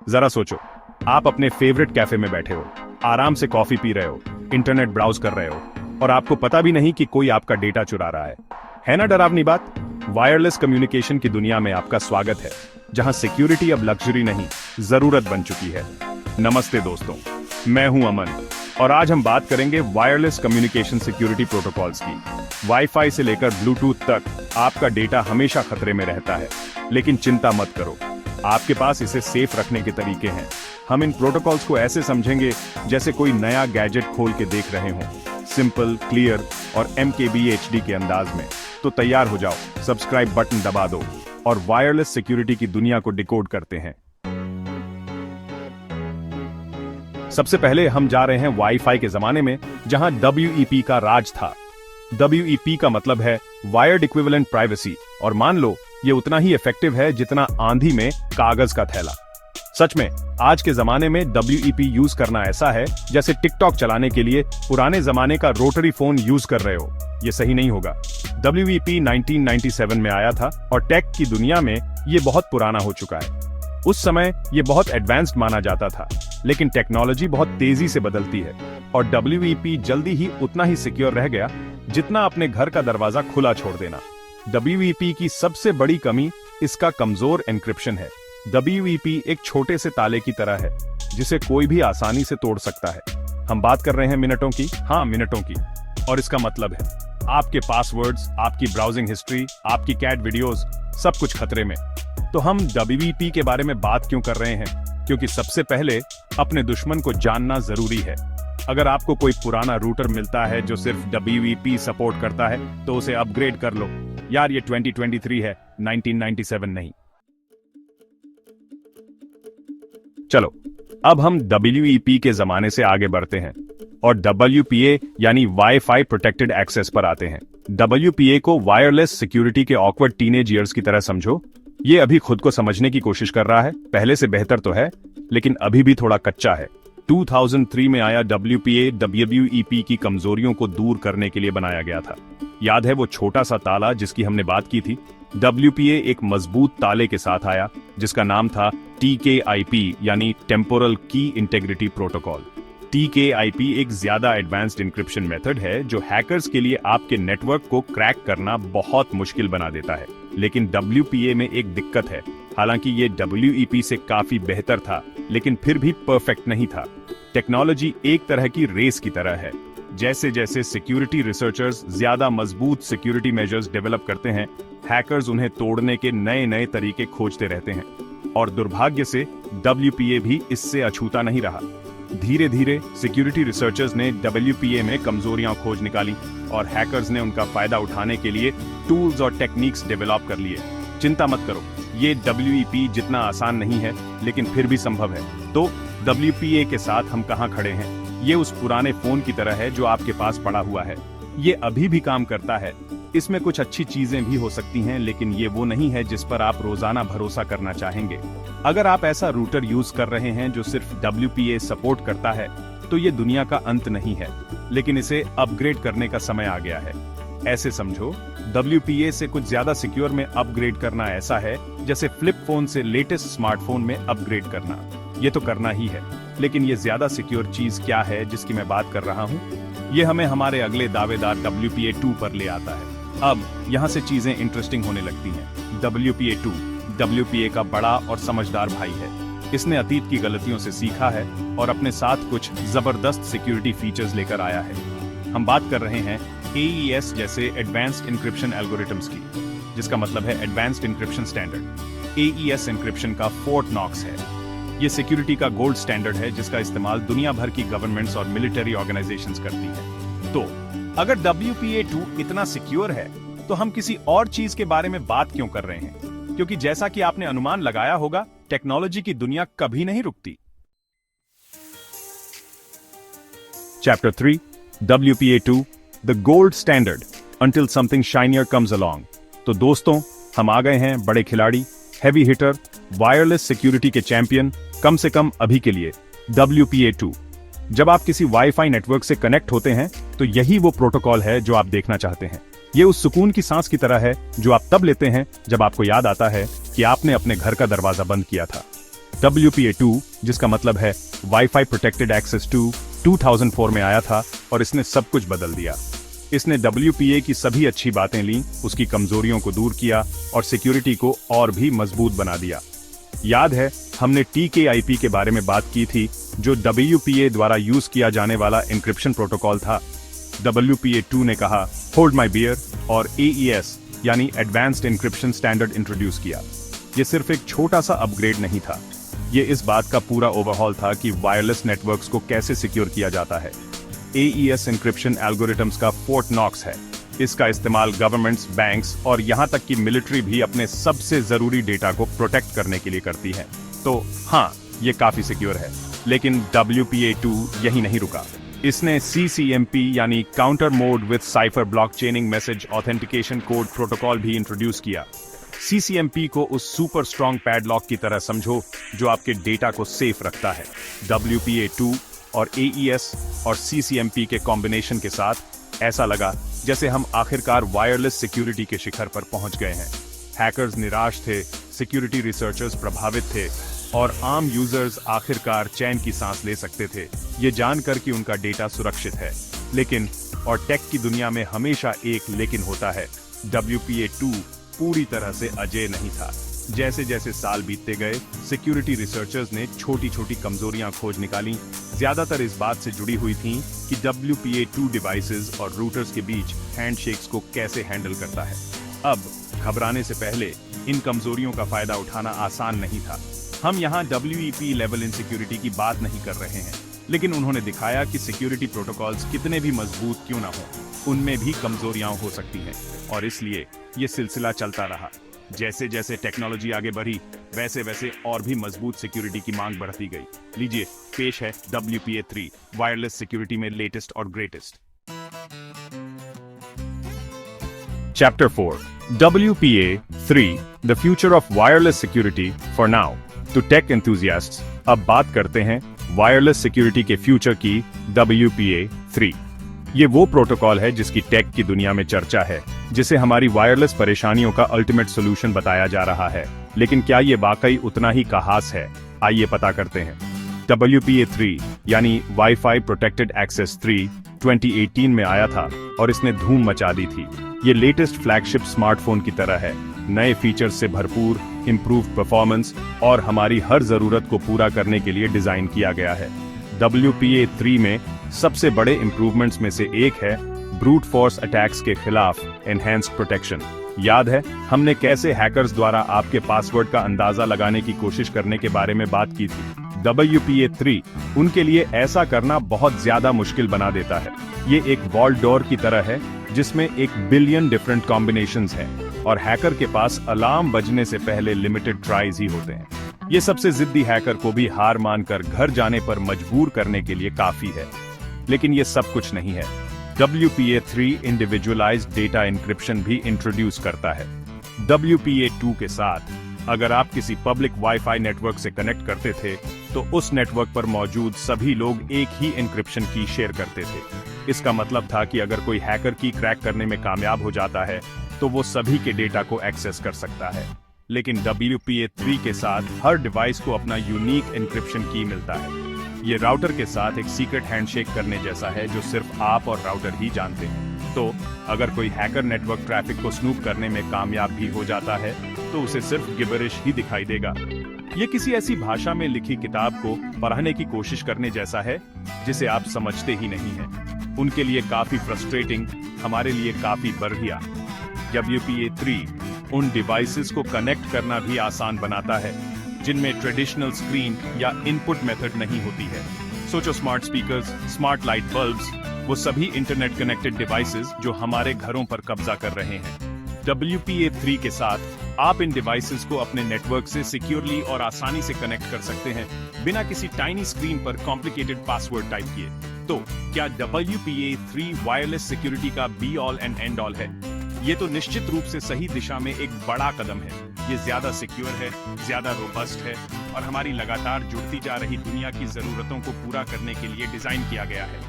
जरा सोचो, आप अपने फेवरेट कैफे में बैठे हो, आराम से कॉफी पी रहे हो, इंटरनेट ब्राउज कर रहे हो, और आपको पता भी नहीं कि कोई आपका डेटा चुरा रहा है ना डरावनी बात? वायरलेस कम्युनिकेशन की दुनिया में आपका स्वागत है, जहां सिक्योरिटी अब लग्जरी नहीं, जरूरत बन चुकी है। नमस्ते दोस्तों, मैं हूं अमन, और आज हम बात करेंगे वायरलेस कम्युनिकेशन सिक्योरिटी प्रोटोकॉल्स की। वाईफाई से लेकर ब्लूटूथ तक आपका डेटा हमेशा खतरे में रहता है, लेकिन चिंता मत करो, आपके पास इसे सेफ रखने के तरीके हैं। हम इन प्रोटोकॉल्स को ऐसे समझेंगे जैसे कोई नया गैजेट खोल के देख रहे हों, सिंपल, क्लियर और MKBHD के अंदाज में। तो तैयार हो जाओ, सब्सक्राइब बटन दबा दो और वायरलेस सिक्योरिटी की दुनिया को डिकोड करते हैं। सबसे पहले हम जा रहे हैं वाईफाई के जमाने में, जहां WEP का राज था। WEP का मतलब है वायर्ड इक्विवेलेंट प्राइवेसी, और मान लो ये उतना ही इफेक्टिव है जितना आंधी में कागज का थैला। सच में आज के जमाने में WEP यूज करना ऐसा है जैसे टिकटॉक चलाने के लिए पुराने जमाने का रोटरी फोन यूज कर रहे हो। ये सही नहीं होगा। WEP 1997 में आया था और टेक की दुनिया में ये बहुत पुराना हो चुका है। उस समय ये बहुत एडवांस्ड माना जाता था, लेकिन टेक्नोलॉजी बहुत तेजी से बदलती है और WEP जल्दी ही उतना ही सिक्योर रह गया जितना अपने घर का दरवाजा खुला छोड़ देना। WEP की सबसे बड़ी कमी इसका कमजोर एन्क्रिप्शन है। WEP एक छोटे से ताले की तरह है जिसे कोई भी आसानी से तोड़ सकता है। हम बात कर रहे हैं मिनटों की, हाँ मिनटों की, और इसका मतलब है आपके पासवर्ड्स, आपकी ब्राउजिंग हिस्ट्री, आपकी कैट वीडियोस, सब कुछ खतरे में। तो हम WEP के बारे में बात क्यों कर रहे हैं? क्योंकि सबसे पहले अपने दुश्मन को जानना जरूरी है। अगर आपको कोई पुराना रूटर मिलता है जो सिर्फ WEP सपोर्ट करता है, तो उसे अपग्रेड कर लो यार। ये 2023 है, 1997 नहीं। चलो अब हम WEP के जमाने से आगे बढ़ते हैं और WPA यानी वाईफाई प्रोटेक्टेड एक्सेस पर आते हैं। WPA को वायरलेस सिक्योरिटी के ऑकवर्ड टीनेज ईयर्स की तरह समझो। ये अभी खुद को समझने की कोशिश कर रहा है, पहले से बेहतर तो है, लेकिन अभी भी थोड़ा कच्चा है। 2003 में आया WPA WEP की कमजोरियों को दूर करने के लिए बनाया गया था। याद है वो छोटा सा ताला जिसकी हमने बात की थी? WPA एक मजबूत ताले के साथ आया जिसका नाम था TKIP यानी टेम्पोरल की इंटेग्रिटी प्रोटोकॉल। TKIP एक ज्यादा एडवांस्ड इंक्रिप्शन मेथड है जो हैकर्स के लिए आपके नेटवर्क को क्रैक करना बहुत मुश्किल बना देता है। लेकिन WPA में एक दिक्कत है, हालांकि ये WEP से काफी बेहतर था, लेकिन फिर भी परफेक्ट नहीं था। टेक्नोलॉजी एक तरह की रेस की तरह है। जैसे जैसे सिक्योरिटी रिसर्चर्स ज्यादा मजबूत सिक्योरिटी मेजर्स डेवलप करते हैं, हैकर्स उन्हें तोड़ने के नए नए तरीके खोजते रहते हैं, और दुर्भाग्य से WPA भी इससे अछूता नहीं रहा। धीरे धीरे सिक्योरिटी रिसर्चर्स ने WPA में कमजोरियां खोज निकाली और हैकर्स ने उनका फायदा उठाने के लिए टूल्स और टेक्निक्स डेवलप कर लिए। चिंता मत करो, ये WEP जितना आसान नहीं है, लेकिन फिर भी संभव है। तो WPA के साथ हम कहां खड़े हैं? ये उस पुराने फोन की तरह है जो आपके पास पड़ा हुआ है। ये अभी भी काम करता है। इसमें कुछ अच्छी चीजें भी हो सकती हैं, लेकिन ये वो नहीं है जिस पर आप रोजाना भरोसा करना चाहेंगे। अगर आप ऐसा रूटर यूज कर रहे हैं जो सिर्फ WPA सपोर्ट करता है, तो ये दुनिया का अंत नहीं है, लेकिन इसे अपग्रेड करने का समय आ गया है। ऐसे समझो, WPA से कुछ ज्यादा सिक्योर में अपग्रेड करना ऐसा है जैसे फ्लिप फोन से लेटेस्ट स्मार्टफोन में अपग्रेड करना। ये तो करना ही है, लेकिन ये ज्यादा सिक्योर चीज क्या है जिसकी मैं बात कर रहा हूँ? ये हमें हमारे अगले दावेदार WPA 2 पर ले आता है। अब यहाँ से चीजें इंटरेस्टिंग होने लगती हैं। WPA 2 WPA का बड़ा और समझदार भाई है। इसने अतीत की गलतियों से सीखा है और अपने साथ कुछ जबरदस्त सिक्योरिटी फीचर्स लेकर आया है। हम बात कर रहे हैं AES जैसे एडवांस्ड इंक्रिप्शन एल्गोरिथम्स की, जिसका मतलब है advanced encryption standard. AES encryption का फोर्ट नॉक्स है। ये सिक्योरिटी का गोल्ड स्टैंडर्ड है जिसका इस्तेमाल दुनिया भर की गवर्नमेंट्स और मिलिट्री ऑर्गेनाइजेशंस करती हैं। तो अगर WPA 2 इतना सिक्योर है, तो हम किसी और चीज के बारे में बात क्यों कर रहे हैं? क्योंकि जैसा कि आपने अनुमान लगाया होगा, टेक्नोलॉजी की दुनिया कभी नहीं रुकती। Chapter 3 WPA 2 The Gold Standard Until Something Shinier Comes Along। तो दोस्तों, हम आ गए हैं बड़े खिलाड़ी, हैवी हिटर, वायरलेस सिक्योरिटी के चैंपियन, कम से कम अभी के लिए, WPA 2। जब आप किसी वाईफाई नेटवर्क से कनेक्ट होते हैं, तो यही वो प्रोटोकॉल है जो आप देखना चाहते हैं। ये उस सुकून की सांस की तरह है जो आप तब लेते हैं जब आपको याद आता है कि आपने अपने घर का दरवाजा बंद किया था। WPA2, जिसका मतलब है वाईफाई प्रोटेक्टेड एक्सेस 2, 2004 में आया था और इसने सब कुछ बदल दिया। इसने WPA की सभी अच्छी बातें लीं, उसकी कमजोरियों को दूर किया और सिक्योरिटी को और भी मजबूत बना दिया। याद है, हमने TKIP के बारे में बात की थी, जो WPA द्वारा यूज किया जाने वाला एन्क्रिप्शन प्रोटोकॉल था। WPA2 ने कहा होल्ड माई बियर और AES यानी एडवांस्ड एन्क्रिप्शन स्टैंडर्ड इंट्रोड्यूस किया। ये सिर्फ एक छोटा सा अपग्रेड नहीं था, ये इस बात का पूरा ओवरहॉल था कि वायरलेस नेटवर्क्स को कैसे सिक्योर किया जाता है। AES एन्क्रिप्शन एल्गोरिथम्स का फोर्ट नॉक्स है। इसका इस्तेमाल गवर्नमेंट्स, बैंक्स और यहां तक कि मिलिट्री भी अपने सबसे जरूरी डेटा को प्रोटेक्ट करने के लिए करती है। तो हाँ, ये काफी सिक्योर है। लेकिन WPA2 यही नहीं रुका। इसने CCMP यानी counter mode with cipher block chaining message authentication code protocol भी इंट्रोड्यूस किया। CCMP को उस सुपर स्ट्रॉन्ग पैडलॉक की तरह समझो जो आपके डेटा को सेफ रखता है। WPA2 और AES और CCMP के कॉम्बिनेशन के साथ ऐसा लगा जैसे हम आखिरकार वायरलेस सिक्योरिटी के शिखर पर पहुंच गए हैं। हैकर्स निराश थे, सिक्योरिटी रिसर्चर्स प्रभावित थे और आम यूजर्स आखिरकार चैन की सांस ले सकते थे, ये जानकर कि उनका डेटा सुरक्षित है। लेकिन, और टेक की दुनिया में हमेशा एक लेकिन होता है, WPA2 पूरी तरह से अजेय नहीं था। जैसे जैसे साल बीतते गए, सिक्योरिटी रिसर्चर्स ने छोटी छोटी कमजोरियां खोज निकाली। ज्यादातर इस बात से जुड़ी हुई थीं कि WPA2 डिवाइसेस और रूटर्स के बीच हैंडशेक्स को कैसे हैंडल करता है। अब घबराने से पहले इन कमजोरियों का फायदा उठाना आसान नहीं था। हम यहाँ WEP लेवल इनसिक्योरिटी की बात नहीं कर रहे हैं, लेकिन उन्होंने दिखाया कि सिक्योरिटी प्रोटोकॉल्स कितने भी मजबूत क्यों ना हो, उनमें भी कमजोरियां हो सकती हैं। और इसलिए ये सिलसिला चलता रहा। जैसे जैसे टेक्नोलॉजी आगे बढ़ी, वैसे वैसे और भी मजबूत सिक्योरिटी की मांग बढ़ती गई। लीजिए, पेश है WPA3, वायरलेस सिक्योरिटी में लेटेस्ट और greatest. Chapter 4, WPA3, the future of wireless security for now. To tech enthusiasts, अब बात करते हैं वायरलेस सिक्योरिटी के फ्यूचर की। WPA3 ये वो प्रोटोकॉल है जिसकी टेक की दुनिया में चर्चा है, जिसे हमारी वायरलेस परेशानियों का अल्टीमेट सॉल्यूशन बताया जा रहा है। लेकिन क्या ये वाकई उतना ही खास है? आइए पता करते हैं। WPA3 यानी वाईफाई प्रोटेक्टेड एक्सेस 3 2018 में आया था और इसने धूम मचा दी थी। ये लेटेस्ट फ्लैगशिप स्मार्टफोन की तरह है, नए फीचर्स से भरपूर, इंप्रूव्ड परफॉर्मेंस और हमारी हर जरूरत को पूरा करने के लिए डिजाइन किया गया है। WPA3 में सबसे बड़े इंप्रूवमेंट्स में से एक है ब्रूट फोर्स अटैक्स के खिलाफ एनहेंस्ड प्रोटेक्शन। याद है, हमने कैसे हैकर्स द्वारा आपके पासवर्ड का अंदाजा लगाने की कोशिश करने के बारे में बात की थी। WPA3 उनके लिए ऐसा करना बहुत ज्यादा मुश्किल बना देता है। ये एक वॉल्ट डोर की तरह है जिसमें 1 बिलियन डिफरेंट कॉम्बिनेशंस हैं और हैकर के पास अलार्म बजने से पहले लिमिटेड ट्राइज ही होते हैं। ये सबसे जिद्दी हैकर को भी हार मानकर घर जाने पर मजबूर करने के लिए काफी है। लेकिन ये सब कुछ नहीं है। WPA3 इंडिविजुअलाइज्ड डेटा एन्क्रिप्शन भी इंट्रोड्यूस करता है। WPA2 के साथ अगर आप किसी पब्लिक वाईफाई नेटवर्क से कनेक्ट करते थे, तो उस नेटवर्क पर मौजूद सभी लोग एक ही एन्क्रिप्शन की शेयर करते थे। इसका मतलब था कि अगर कोई हैकर की क्रैक करने में कामयाब हो जाता है, तो वो सभी के डेटा को एक्सेस कर सकता है। लेकिन WPA3 के साथ हर डिवाइस को अपना यूनिक एन्क्रिप्शन की मिलता है। ये राउटर के साथ एक सीक्रेट हैंडशेक करने जैसा है जो सिर्फ आप और राउटर ही जानते हैं। तो अगर कोई हैकर नेटवर्क ट्रैफिक को स्नूप करने में कामयाब भी हो जाता है, तो उसे सिर्फ गिबरिश ही दिखाई देगा। ये किसी ऐसी भाषा में लिखी किताब को पढ़ने की कोशिश करने जैसा है जिसे आप समझते ही नहीं हैं। उनके लिए काफी फ्रस्ट्रेटिंग, हमारे लिए काफी बढ़िया। WPA3 उन डिवाइसेस को कनेक्ट करना भी आसान बनाता है जिनमें ट्रेडिशनल स्क्रीन या इनपुट मेथड नहीं होती है। सोचो, smart speakers, smart light bulbs, वो सभी इंटरनेट कनेक्टेड डिवाइसेस जो हमारे घरों पर कब्जा कर रहे हैं। WPA3 के साथ आप इन डिवाइसेस को अपने नेटवर्क से सिक्योरली और आसानी से कनेक्ट कर सकते हैं, बिना किसी टाइनी स्क्रीन पर कॉम्प्लिकेटेड पासवर्ड टाइप किए। तो क्या WPA3 वायरलेस सिक्योरिटी का be all and and all है? ये तो निश्चित रूप से सही दिशा में एक बड़ा कदम है। ये ज्यादा सिक्योर है, ज्यादा रोबस्ट है और हमारी लगातार जुड़ती जा रही दुनिया की जरूरतों को पूरा करने के लिए डिजाइन किया गया है।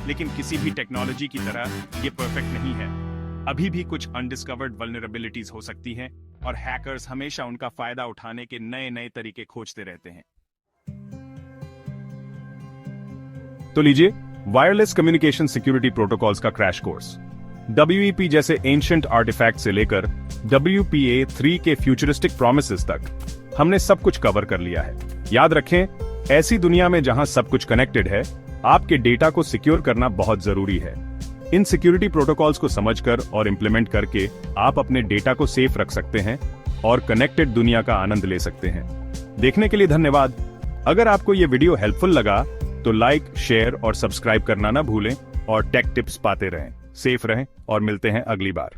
लेकिन किसी भी टेक्नोलॉजी की तरह ये परफेक्ट नहीं है। अभी भी कुछ अनडिस्कवर्ड वल्नरेबिलिटीज हो सकती हैं और हैकर्स हमेशा उनका फायदा उठाने के नए नए तरीके खोजते रहते हैं। तो लीजिए वायरलेस कम्युनिकेशन सिक्योरिटी प्रोटोकॉल्स का क्रैश कोर्स। WEP जैसे एंशिएंट आर्टिफैक्ट से लेकर WPA3 के फ्यूचरिस्टिक प्रोमिसेस तक हमने सब कुछ कवर कर लिया है। याद रखें, ऐसी दुनिया में जहां सब कुछ कनेक्टेड है, आपके डेटा को सिक्योर करना बहुत जरूरी है। इन सिक्योरिटी प्रोटोकॉल्स को समझकर और इंप्लीमेंट करके आप अपने डेटा को सेफ रख सकते हैं और कनेक्टेड दुनिया का आनंद ले सकते हैं। देखने के लिए धन्यवाद। अगर आपको ये वीडियो हेल्पफुल लगा तो लाइक, शेयर और सब्सक्राइब करना ना भूलें और टेक टिप्स पाते रहें, सेफ रहें और मिलते हैं अगली बार।